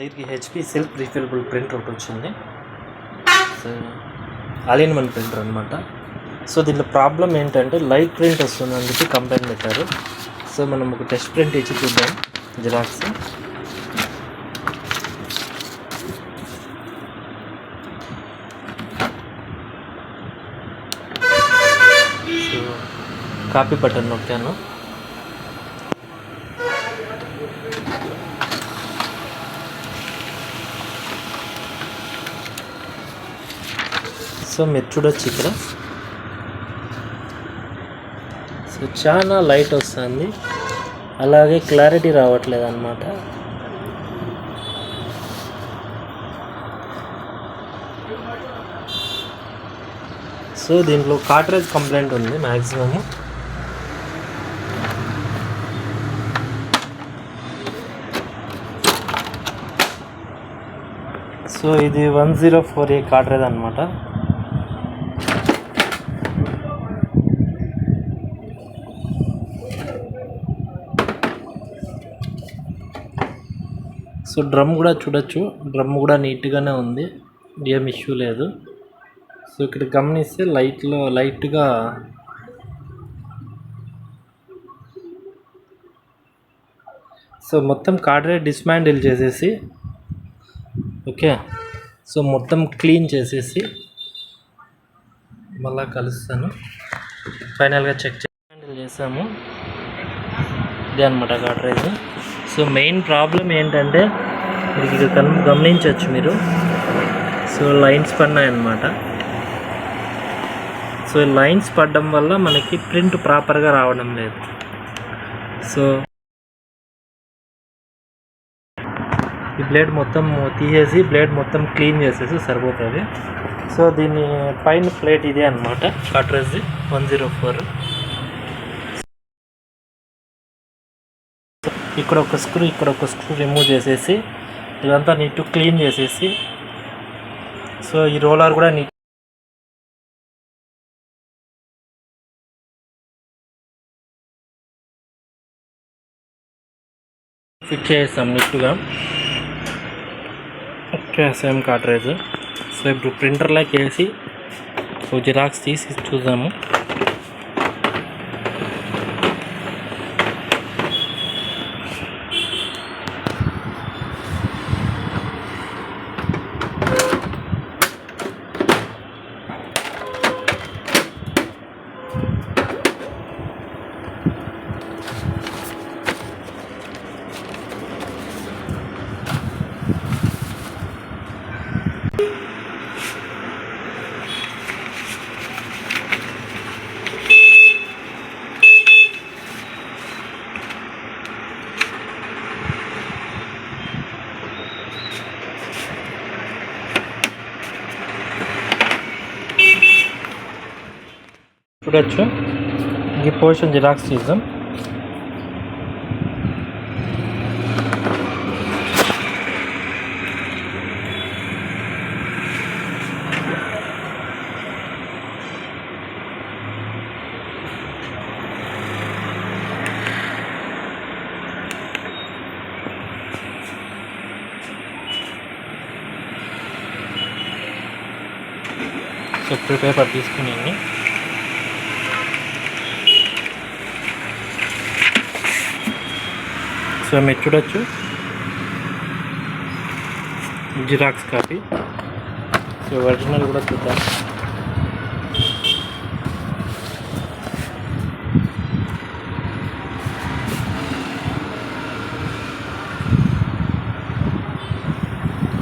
దీనికి HP self రీఫిలబుల్ printer ఒకటి వచ్చింది. So all in one printer అనమాట. సో దీంట్లో ప్రాబ్లం ఏంటంటే లైట్ ప్రింట్ వస్తుంది, అందుకే కంప్లైంట్ పెట్టారు. సో మనం ఒక టెస్ట్ ప్రింట్ ఇచ్చి చూద్దాం. జిరాక్స్ సో కాపీ బటన్ నొక్కాను. సో మీరు చూడొచ్చు ఇక్కడ. సో చాలా లైట్ వస్తుంది, అలాగే క్లారిటీ రావట్లేదు అన్నమాట. సో దీంట్లో కార్ట్రేజ్ కంప్లైంట్ ఉంది మ్యాక్సిమము. సో ఇది 104A కార్ట్రేజ్ అనమాట. సో డ్రమ్ కూడా చూడొచ్చు, డ్రమ్ కూడా నీట్గానే ఉంది, ఏం ఇష్యూ లేదు. సో ఇక్కడ గమనిస్తే లైట్గా సో మొత్తం కార్ట్రేజ్ డిస్మాండిల్ చేసేసి, ఓకే, సో మొత్తం క్లీన్ చేసేసి మళ్ళా కలుస్తాను. ఫైనల్గా హ్యాండిల్ చేసాము. ఇదే అనమాట కార్ట్రేజ్. సో మెయిన్ ప్రాబ్లం ఏంటంటే ఇది గమనించవచ్చు మీరు. సో లైన్స్ పడినాయన్నమాట. సో లైన్స్ పడడం వల్ల మనకి ప్రింట్ ప్రాపర్గా రావడం లేదు. సో ఈ బ్లేడ్ మొత్తం తీసేసి బ్లేడ్ మొత్తం క్లీన్ చేసేసి సరిపోతుంది. సో దీని పైన ప్లేట్ ఇదే అనమాట, కార్ట్రేజ్ 104. ఇక్కడ ఒక స్క్రూ రిమూవ్ చేసేసి ఇదంతా నీట్ క్లీన్ చేసేసి, సో ఈ రోలర్ కూడా నీట్ ఫిట్ చేస్తాం నీట్గా. Okay, same cartridge. సో ఇప్పుడు ప్రింటర్లోకి వేసి సో జిరాక్స్ తీసి చూద్దాము. చూడొచ్చు, ఈ పోర్షన్ జిరాక్స్ తీద్దాం. సో పేపర్ తీసుకుని సో మీరు చూడొచ్చు జిరాక్స్ కాపీ. సో ఒరిజినల్ కూడా చూద్దాం.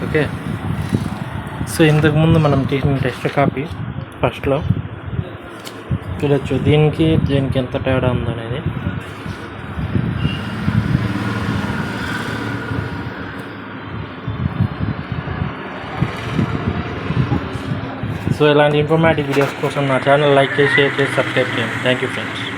ఓకే, సో ఇంతకుముందు మనం తీసిన టెస్ట్ కాపీ ఫస్ట్లో చూడొచ్చు, దీనికి ఎంత తేడా ఉందనేది. సో ఇలాంటి ఇన్ఫర్మేటివ్ వీడియోస్ కోసం నా ఛానల్ లైక్ చేసి షేర్ చేసి సబ్స్క్రైబ్ చేయండి. Thank you friends.